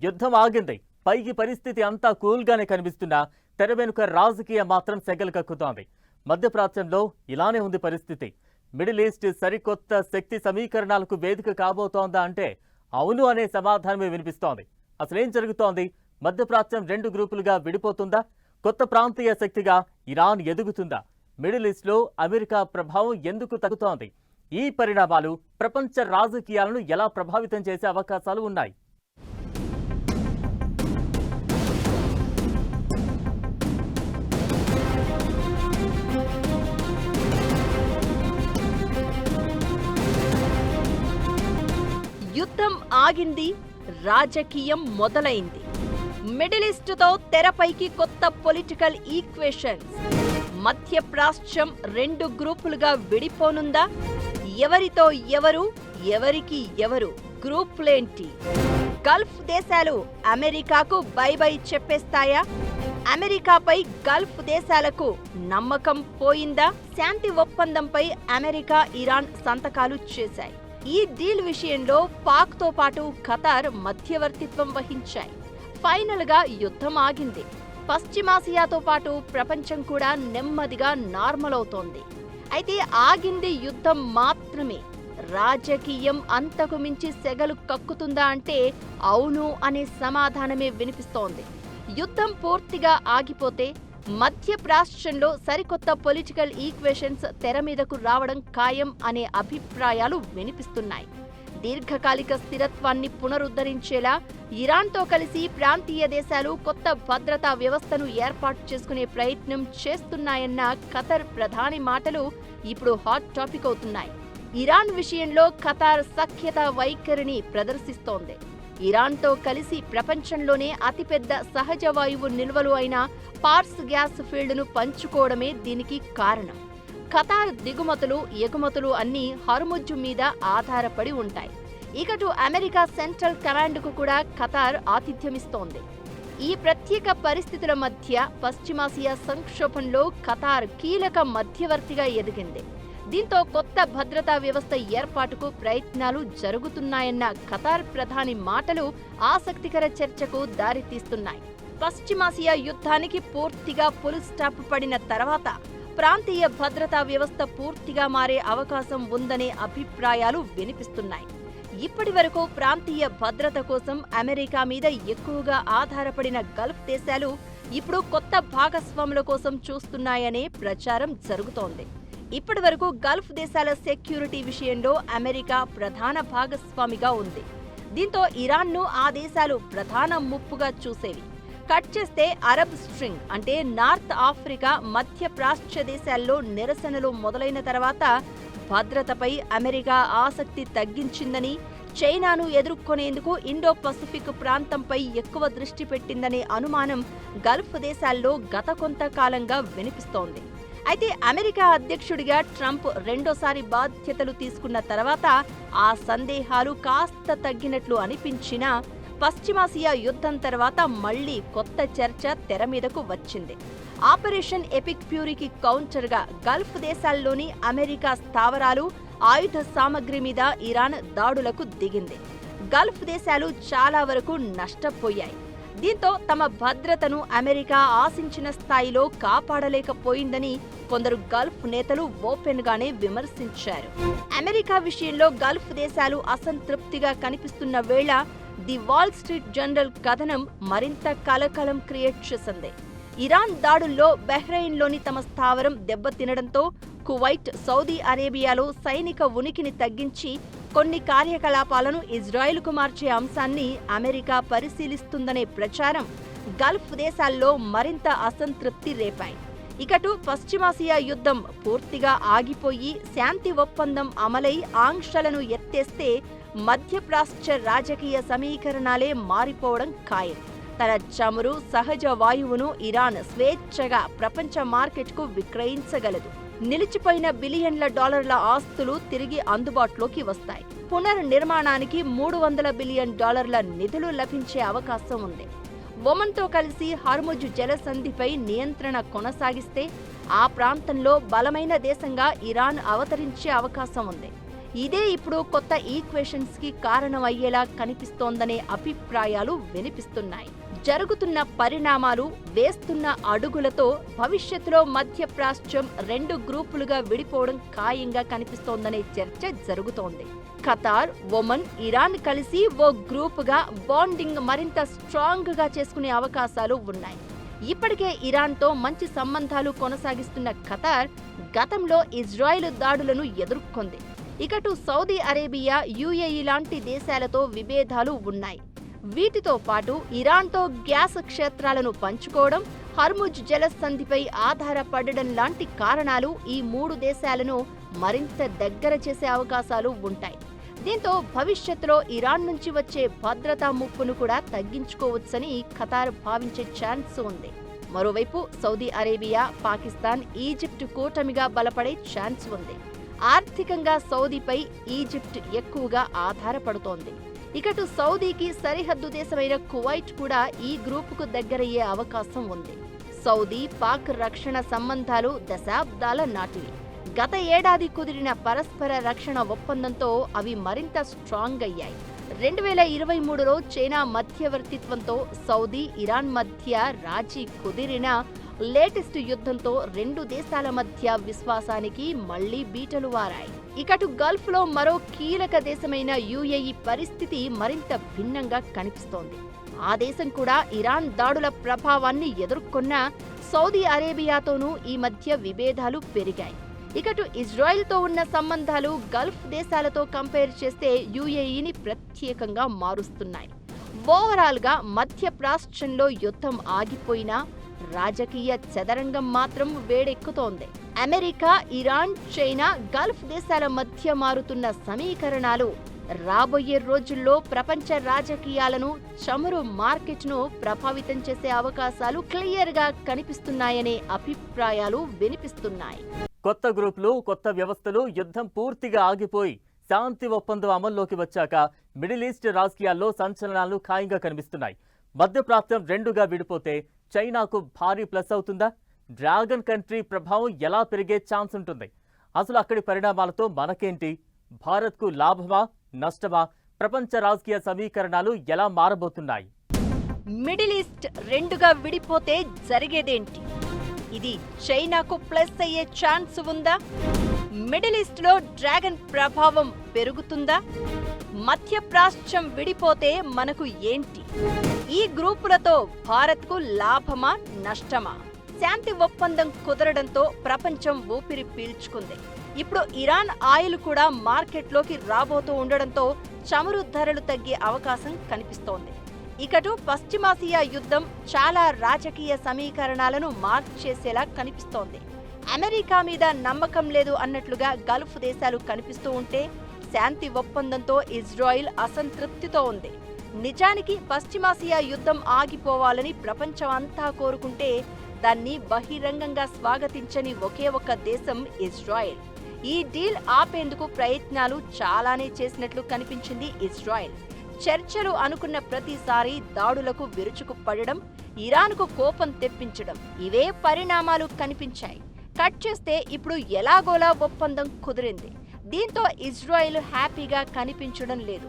యుద్ధం ఆగింది. పైకి పరిస్థితి అంతా కూల్గానే కనిపిస్తున్నా తెర వెనుక రాజకీయం మాత్రం సెగలు కక్కుతోంది. మధ్యప్రాచ్యంలో ఇలానే ఉంది పరిస్థితి. మిడిల్ ఈస్ట్ సరికొత్త శక్తి సమీకరణాలకు వేదిక కాబోతోందా అంటే అవును అనే సమాధానమే వినిపిస్తోంది. అసలేం జరుగుతోంది? మధ్యప్రాచ్యం 2 గ్రూపులుగా విడిపోతుందా? కొత్త ప్రాంతీయ శక్తిగా ఇరాన్ ఎదుగుతుందా? మిడిల్ ఈస్ట్లో అమెరికా ప్రభావం ఎందుకు తగ్గుతోంది? ఈ పరిణామాలు ప్రపంచ రాజకీయాలను ఎలా ప్రభావితం చేసే అవకాశాలు ఉన్నాయి? యుద్ధం ఆగింది, రాజకీయం మొదలైంది. మిడిల్ ఈస్ట్తో తెరపైకి కొత్త పొలిటికల్ ఈక్వేషన్స్. మధ్యప్రాచ్యం 2 గ్రూపులుగా విడిపోనుందా? ఎవరితో ఎవరు, ఎవరికి ఎవరు? గ్రూపులేంటి? గల్ఫ్ దేశాలు అమెరికాకు బై బై చెప్పేస్తాయా? అమెరికాపై గల్ఫ్ దేశాలకు నమ్మకం పోయిందా? శాంతి ఒప్పందంపై అమెరికా, ఇరాన్ సంతకాలు చేశాయి. ఈ డీల్ విషయంలో పాక్తో పాటు ఖతార్ మధ్యవర్తిత్వం వహించాయి. ఫైనల్ గా యుద్ధం ఆగింది. పశ్చిమాసియాతో పాటు ప్రపంచం కూడా నెమ్మదిగా నార్మల్ అవుతోంది. అయితే ఆగింది యుద్ధం మాత్రమే. రాజకీయం అంతకు మించి సెగలు కక్కుతుందా అంటే అవును అనే సమాధానమే వినిపిస్తోంది. యుద్ధం పూర్తిగా ఆగిపోతే మధ్యప్రాచ్యంలో సరికొత్త పొలిటికల్ ఈక్వేషన్స్ తెర మీదకు రావడం ఖాయం అనే అభిప్రాయాలు వినిపిస్తున్నాయి. దీర్ఘకాలిక స్థిరత్వాన్ని పునరుద్ధరించేలా ఇరాన్తో కలిసి ప్రాంతీయ దేశాలు కొత్త భద్రతా వ్యవస్థను ఏర్పాటు చేసుకునే ప్రయత్నం చేస్తున్నాయన్న ఖతార్ ప్రధాని మాటలు ఇప్పుడు హాట్ టాపిక్ అవుతున్నాయి. ఇరాన్ విషయంలో ఖతార్ సఖ్యత వైఖరిని ప్రదర్శిస్తోంది. ఇరాన్తో కలిసి ప్రపంచంలోనే అతిపెద్ద సహజ వాయువు నిల్వలు అయిన పార్స్ గ్యాస్ ఫీల్డ్ను పంచుకోవడమే దీనికి కారణం. ఖతార్ దిగుమతులు, ఎగుమతులు అన్నీ హర్ముజ్ మీద ఆధారపడి ఉంటాయి. ఇకటు అమెరికా సెంట్రల్ కమాండ్కు కూడా ఖతార్ ఆతిథ్యమిస్తోంది. ఈ ప్రత్యేక పరిస్థితుల మధ్య పశ్చిమాసియా సంక్షోభంలో ఖతార్ కీలక మధ్యవర్తిగా ఎదిగింది. దీంతో కొత్త భద్రతా వ్యవస్థ ఏర్పాటుకు ప్రయత్నాలు జరుగుతున్నాయన్న ఖతార్ ప్రధాని మాటలు ఆసక్తికర చర్చకు దారితీస్తున్నాయి. పశ్చిమాసియా యుద్ధానికి పూర్తిగా ఫుల్ స్టాప్ పడిన తర్వాత ప్రాంతీయ భద్రతా వ్యవస్థ పూర్తిగా మారే అవకాశం ఉందనే అభిప్రాయాలు వినిపిస్తున్నాయి. ఇప్పటి వరకు ప్రాంతీయ భద్రత కోసం అమెరికా మీద ఎక్కువగా ఆధారపడిన గల్ఫ్ దేశాలు ఇప్పుడు కొత్త భాగస్వాముల కోసం చూస్తున్నాయనే ప్రచారం జరుగుతోంది. ఇప్పటి వరకు గల్ఫ్ దేశాల సెక్యూరిటీ విషయంలో అమెరికా ప్రధాన భాగస్వామిగా ఉంది. దీంతో ఇరాన్ను ఆ దేశాలు ప్రధాన ముప్పుగా చూసేవి. కట్ చేస్తే అరబ్ స్ప్రింగ్ అంటే నార్త్ ఆఫ్రికా, మధ్య ప్రాచ్య దేశాల్లో నిరసనలు మొదలైన తర్వాత భద్రతపై అమెరికా ఆసక్తి తగ్గించిందని, చైనాను ఎదుర్కొనేందుకు ఇండో పసిఫిక్ ప్రాంతంపై ఎక్కువ దృష్టి పెట్టిందనే అనుమానం గల్ఫ్ దేశాల్లో గత కొంతకాలంగా వినిపిస్తోంది. అయితే అమెరికా అధ్యక్షుడిగా ట్రంప్ రెండోసారి బాధ్యతలు తీసుకున్న తర్వాత ఆ సందేహాలు కాస్త తగ్గినట్లు అనిపించినా పశ్చిమాసియా యుద్ధం తర్వాత మళ్లీ కొత్త చర్చ తెర మీదకు వచ్చింది. ఆపరేషన్ ఎపిక్ ఫ్యూరీకి కౌంటర్గా గల్ఫ్ దేశాల్లోని అమెరికా స్థావరాలు, ఆయుధ సామగ్రి మీద ఇరాన్ దాడులకు దిగింది. గల్ఫ్ దేశాలు చాలా వరకు నష్టపోయాయి. దీంతో తమ భద్రతను అమెరికా ఆశించిన స్థాయిలో కాపాడలేకపోయిందని కొందరు గల్ఫ్ నేతలు ఓపెన్ గానే విమర్శించారు. అమెరికా విషయంలో గల్ఫ్ దేశాలు అసంతృప్తిగా కనిపిస్తున్న వేళ ది వాల్ స్ట్రీట్ జర్నల్ కథనం మరింత కలకలం క్రియేట్ చేసింది. ఇరాన్ దాడుల్లో బహ్రెయిన్లోని తమ స్థావరం దెబ్బతినడంతో కువైట్, సౌదీ అరేబియాలో సైనిక ఉనికిని తగ్గించి కొన్ని కార్యకలాపాలను ఇజ్రాయెల్కు మార్చే అంశాన్ని అమెరికా పరిశీలిస్తుందనే ప్రచారం గల్ఫ్ దేశాల్లో మరింత అసంతృప్తి రేపాయి. ఇకటు పశ్చిమాసియా యుద్ధం పూర్తిగా ఆగిపోయి శాంతి ఒప్పందం అమలై ఆంక్షలను ఎత్తేస్తే మధ్యప్రాచ్య రాజకీయ సమీకరణాలే మారిపోవడం ఖాయం. తన చమురు, సహజ వాయువును ఇరాన్ స్వేచ్ఛగా ప్రపంచ మార్కెట్కు విక్రయించగలదు. నిలిచిపోయిన బిలియన్ల డాలర్ల ఆస్తులు తిరిగి అందుబాటులోకి వస్తాయి. పునర్నిర్మాణానికి $300 బిలియన్ నిధులు లభించే అవకాశం ఉంది. ఒమన్తో కలిసి హర్ముజ్ జలసంధిపై నియంత్రణ కొనసాగిస్తే ఆ ప్రాంతంలో బలమైన దేశంగా ఇరాన్ అవతరించే అవకాశం ఉంది. ఇదే ఇప్పుడు కొత్త ఈక్వేషన్స్ కి కారణమయ్యేలా కనిపిస్తోందనే అభిప్రాయాలు వినిపిస్తున్నాయి. జరుగుతున్న పరిణామాలు, వేస్తున్న అడుగులతో భవిష్యత్తులో మధ్యప్రాచ్యం 2 గ్రూపులుగా విడిపోవడం ఖాయంగా కనిపిస్తోందనే చర్చ జరుగుతోంది. ఖతార్, ఒమన్, ఇరాన్ కలిసి ఓ గ్రూపుగా బాండింగ్ మరింత స్ట్రాంగ్ గా చేసుకునే అవకాశాలు ఉన్నాయి. ఇప్పటికే ఇరాన్తో మంచి సంబంధాలు కొనసాగిస్తున్న ఖతార్ గతంలో ఇజ్రాయెల్ దాడులను ఎదుర్కొంది. ఇకటు సౌదీ అరేబియా, యుఏఈ లాంటి దేశాలతో విభేదాలు ఉన్నాయి. వీటితో పాటు ఇరాన్తో గ్యాస్ క్షేత్రాలను పంచుకోవడం, హర్ముజ్ జలసంధిపై ఆధారపడడం లాంటి కారణాలు ఈ 3 దేశాలను మరింత దగ్గర చేసే అవకాశాలు ఉంటాయి. దీంతో భవిష్యత్తులో ఇరాన్ నుంచి వచ్చే భద్రతా ముప్పును కూడా తగ్గించుకోవచ్చని ఖతార్ భావించే ఛాన్స్ ఉంది. మరోవైపు సౌదీ అరేబియా, పాకిస్తాన్, ఈజిప్ట్ కూటమిగా బలపడే ఛాన్స్ ఉంది. ఆర్థికంగా సౌదీపై ఈజిప్ట్ ఎక్కువగా ఆధారపడుతోంది. ఇకటు సౌదీకి సరిహద్దు దేశమైన కువైట్ కూడా ఈ గ్రూపుకు దగ్గరయ్యే అవకాశం ఉంది. సౌదీ, పాక్ రక్షణ సంబంధాలు దశాబ్దాల నాటివి. గత ఏడాది కుదిరిన పరస్పర రక్షణ ఒప్పందంతో అవి మరింత స్ట్రాంగ్ అయ్యాయి. 2023లో చైనా మధ్యవర్తిత్వంతో సౌదీ, ఇరాన్ మధ్య రాజీ కుదిరిన లేటెస్ట్ యుద్ధంతో 2 దేశాల మధ్య విశ్వాసానికి మళ్లీ బీటలు వారాయి. ఇకటు గల్ఫ్ లో మరో కీలక దేశమైన యుఏఈ పరిస్థితి మరింత భిన్నంగా కనిపిస్తోంది. ఆ దేశం కూడా ఇరాన్ దాడుల ప్రభావాన్ని ఎదుర్కొన్న సౌదీ అరేబియాతోనూ ఈ మధ్య విభేదాలు పెరిగాయి. ఇకటు ఇజ్రాయెల్తో ఉన్న సంబంధాలు గల్ఫ్ దేశాలతో కంపేర్ చేస్తే యుఏఈని ప్రత్యేకంగా మారుస్తున్నాయి. ఓవరాల్ గా మధ్యప్రాచ్యంలో యుద్ధం ఆగిపోయినా రాజకీయ చదరంగం మాత్రం వేడెక్కుతోంది. అమెరికా, ఇరాన్, చైనా, గల్ఫ్ దేశాల మధ్య మారుతున్న సమీకరణాలు రాబోయే రోజుల్లో ప్రపంచ రాజకీయాలను, చమురు మార్కెట్ను ప్రభావితం చేసే అవకాశాలు క్లియర్ గా కనిపిస్తున్నాయనే అభిప్రాయాలు వినిపిస్తున్నాయి. కొత్త గ్రూపులు, కొత్త వ్యవస్థలు, యుద్ధం పూర్తిగా ఆగిపోయి శాంతి ఒప్పందం అమల్లోకి వచ్చాక మిడిల్ ఈస్ట్ రాజకీయాల్లో సంచలనాలు ఖాయంగా కనిపిస్తున్నాయి. మధ్యప్రాప్తం 2గా విడిపోతే చైనాకు భారీ ప్లస్ అవుతుందా? డ్రాగన్ కంట్రీ ప్రభావం ఎలా పెరిగే ఛాన్స్ ఉంటుంది? అసలు అక్కడి పరిణామాలతో మనకేంటి? భారత్కు లాభమా, నష్టమా? ప్రపంచ రాజకీయ సమీకరణాలు ఎలా మారబోతున్నాయి? మిడిల్ ఈస్ట్ 2గా విడిపోతే జరిగేదేంటి? ఇది చైనాకు ప్లస్ అయ్యే ఛాన్స్ ఉందా? మిడిల్ ఈస్ట్ లో డ్రాగన్ ప్రభావం పెరుగుతుందా? మధ్యప్రాచ్యం విడిపోతే మనకు ఏంటి? ఈ గ్రూపులతో భారత్కు లాభమా, నష్టమా? శాంతి ఒప్పందం కుదరడంతో ప్రపంచం ఊపిరి పీల్చుకుంది. ఇప్పుడు ఇరాన్ ఆయిల్ కూడా మార్కెట్లోకి రాబోతూ ఉండడంతో చమురు ధరలు తగ్గే అవకాశం కనిపిస్తోంది. ఇకటు పశ్చిమాసియా యుద్ధం చాలా రాజకీయ సమీకరణాలను మార్చేసేలా కనిపిస్తోంది. అమెరికా మీద నమ్మకం లేదు అన్నట్లుగా గల్ఫ్ దేశాలు కనిపిస్తూ ఉంటే, శాంతి ఒప్పందంతో ఇజ్రాయిల్ అసంతృప్తితో ఉంది. నిజానికి పశ్చిమాసియా యుద్ధం ఆగిపోవాలని ప్రపంచం అంతా కోరుకుంటే దాన్ని బహిరంగంగా స్వాగతించని ఒకే ఒక్క దేశం ఇజ్రాయెల్. ఈ డీల్ ఆపేందుకు ప్రయత్నాలు చాలానే చేసినట్లు కనిపించింది ఇజ్రాయెల్. చర్చలు అనుకున్న ప్రతిసారి దాడులకు విరుచుకుపడడం, ఇరాన్కు కోపం తెప్పించడం, ఇవే పరిణామాలు కనిపించాయి. కట్ చేస్తే ఇప్పుడు ఎలాగోలా ఒప్పందం కుదిరింది. దీంతో ఇజ్రాయెల్ హ్యాపీగా కనిపించడం లేదు.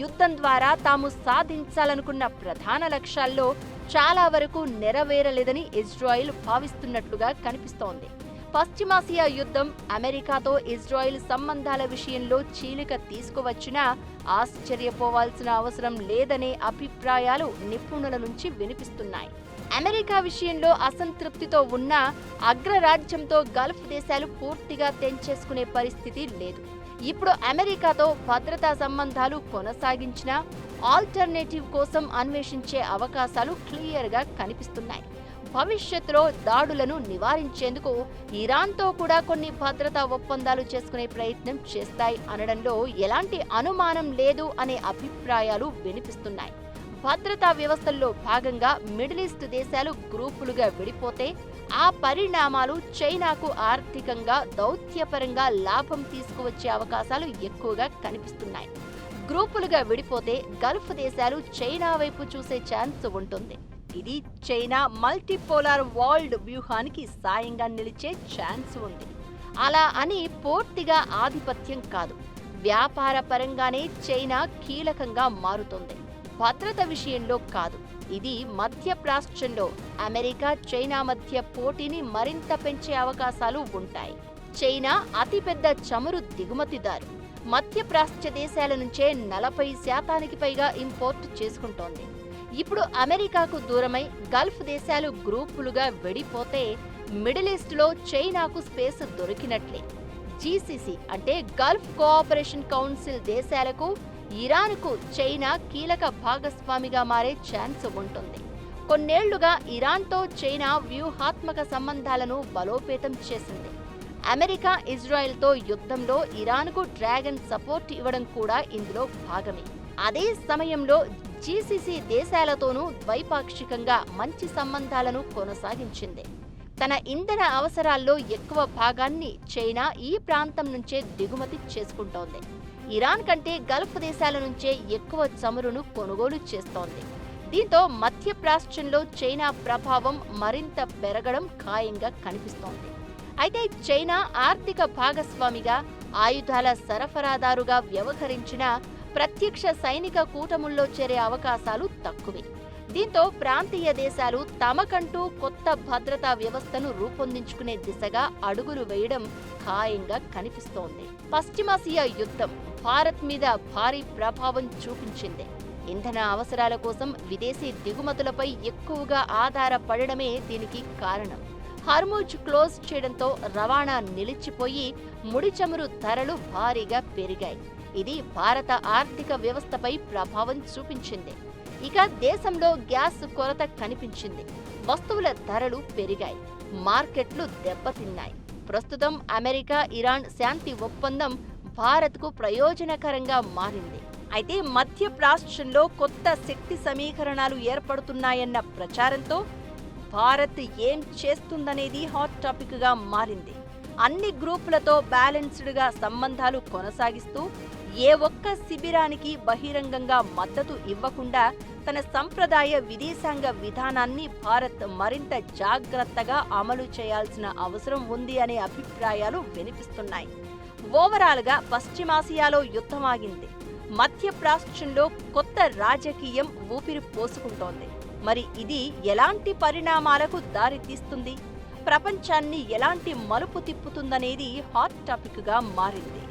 యుద్ధం ద్వారా తాము సాధించాలనుకున్న ప్రధాన లక్ష్యాల్లో చాలా వరకు నెరవేరలేదని ఇజ్రాయెల్ భావిస్తున్నట్లుగా కనిపిస్తోంది. పశ్చిమాసియా యుద్ధం అమెరికాతో ఇజ్రాయెల్ సంబంధాల విషయంలో చీలిక తీసుకువచ్చినా ఆశ్చర్యపోవాల్సిన అవసరం లేదనే అభిప్రాయాలు నిపుణుల నుంచి వినిపిస్తున్నాయి. అమెరికా విషయంలో అసంతృప్తితో ఉన్న అగ్రరాజ్యంతో గల్ఫ్ దేశాలు పూర్తిగా తెంచేసుకునే పరిస్థితి లేదు. ఇప్పుడు అమెరికాతో భద్రతా సంబంధాలు కొనసాగించినా ఆల్టర్నేటివ్ కోసం అన్వేషించే అవకాశాలు క్లియర్గా కనిపిస్తున్నాయి. భవిష్యత్తులో దాడులను నివారించేందుకు ఇరాన్తో కూడా కొన్ని భద్రతా ఒప్పందాలు చేసుకునే ప్రయత్నం చేస్తాయి అనడంలో ఎలాంటి అనుమానం లేదు అనే అభిప్రాయాలు వినిపిస్తున్నాయి. భద్రతా వ్యవస్థల్లో భాగంగా మిడిల్ ఈస్ట్ దేశాలు గ్రూపులుగా విడిపోతే ఆ పరిణామాలు చైనాకు ఆర్థికంగా, దౌత్యపరంగా లాభం తీసుకువచ్చే అవకాశాలు ఎక్కువగా కనిపిస్తున్నాయి. గ్రూపులుగా విడిపోతే గల్ఫ్ దేశాలు చైనా వైపు చూసే ఛాన్స్ ఉంటుంది. ఇది చైనా మల్టీపోలార్ వరల్డ్ వ్యూహానికి సాయంగా నిలిచే ఛాన్స్ ఉంది. అలా అని పూర్తిగా ఆధిపత్యం కాదు. వ్యాపార పరంగానే చైనా కీలకంగా మారుతోంది, భద్రత విషయంలో కాదు. ఇది మధ్యప్రాచ్యంలో అమెరికా చైనా మధ్య పోటీని మరింత పెంచే అవకాశాలు ఉంటాయి. చైనా అతిపెద్ద చమురు దిగుమతిదారు. మధ్యప్రాచ్య దేశాల నుంచే 40% పైగా ఇంపోర్ట్ చేసుకుంటోంది. ఇప్పుడు అమెరికాకు దూరమై గల్ఫ్ దేశాలు గ్రూపులుగా విడిపోతే మిడిల్ ఈస్ట్లో చైనాకు స్పేస్ దొరికినట్లే. జీసీసీ అంటే గల్ఫ్ కోఆపరేషన్ కౌన్సిల్ దేశాలకు ఇరాన్కు చైనా కీలక భాగస్వామిగా మారే ఛాన్స్ ఉంటుంది. కొన్నేళ్లుగా ఇరాన్తో చైనా వ్యూహాత్మక సంబంధాలను బలోపేతం చేసింది. అమెరికా ఇజ్రాయెల్తో యుద్ధంలో ఇరాన్కు డ్రాగన్ సపోర్ట్ ఇవ్వడం కూడా ఇందులో భాగమే. అదే సమయంలో జీసీసీ దేశాలతోనూ ద్వైపాక్షికంగా మంచి సంబంధాలను కొనసాగించింది. తన ఇంధన అవసరాల్లో ఎక్కువ భాగాన్ని చైనా ఈ ప్రాంతం నుంచే దిగుమతి చేసుకుంటోంది. ఇరాన్ కంటే గల్ఫ్ దేశాల నుంచే ఎక్కువ చమురును కొనుగోలు చేస్తోంది. దీంతో మధ్యప్రాచ్యంలో చైనా ప్రభావం మరింత పెరగడం ఖాయంగా కనిపిస్తోంది. అయితే చైనా ఆర్థిక భాగస్వామిగా, ఆయుధాల సరఫరాదారుగా వ్యవహరించిన ప్రత్యక్ష సైనిక కూటముల్లో చేరే అవకాశాలు తక్కువే. దీంతో ప్రాంతీయ దేశాలు తమకంటూ కొత్త భద్రతా వ్యవస్థను రూపొందించుకునే దిశగా అడుగులు వేయడం ఖాయంగా కనిపిస్తోంది. పశ్చిమాసియా యుద్ధం భారత్ మీద భారీ ప్రభావం చూపించింది. ఇంధన అవసరాల కోసం విదేశీ దిగుమతులపై ఎక్కువగా ఆధారపడడమే దీనికి కారణం. హర్ముజ్ క్లోజ్ చేయడంతో రవాణా నిలిచిపోయి ముడి చమురు ధరలు భారీగా పెరిగాయి. ఇది భారత ఆర్థిక వ్యవస్థపై ప్రభావం చూపించింది. ఇక దేశంలో గ్యాస్ కొరత కనిపించింది. వస్తువుల ధరలు పెరిగాయి, మార్కెట్లు దెబ్బతిన్నాయి. ప్రస్తుతం అమెరికా ఇరాన్ శాంతి ఒప్పందం భారత్కు ప్రయోజనకరంగా మారింది. అయితే మధ్యప్రాచ్యంలో కొత్త శక్తి సమీకరణాలు ఏర్పడుతున్నాయన్న ప్రచారంతో భారత్ ఏం చేస్తుందనేది హాట్ టాపిక్గా మారింది. అన్ని గ్రూపులతో బ్యాలెన్స్డ్గా సంబంధాలు కొనసాగిస్తూ ఏ ఒక్క శిబిరానికి బహిరంగంగా మద్దతు ఇవ్వకుండా తన సంప్రదాయ విదేశాంగ విధానాన్ని భారత్ మరింత జాగ్రత్తగా అమలు చేయాల్సిన అవసరం ఉంది అనే అభిప్రాయాలు వినిపిస్తున్నాయి. ఓవరాల్గా పశ్చిమాసియాలో యుద్ధమాగింది. మధ్యప్రాచ్యంలో కొత్త రాజకీయం ఊపిరి పోసుకుంటోంది. మరి ఇది ఎలాంటి పరిణామాలకు దారితీస్తుంది? ప్రపంచాన్ని ఎలాంటి మలుపు తిప్పుతుందనేది హాట్ టాపిక్గా మారింది.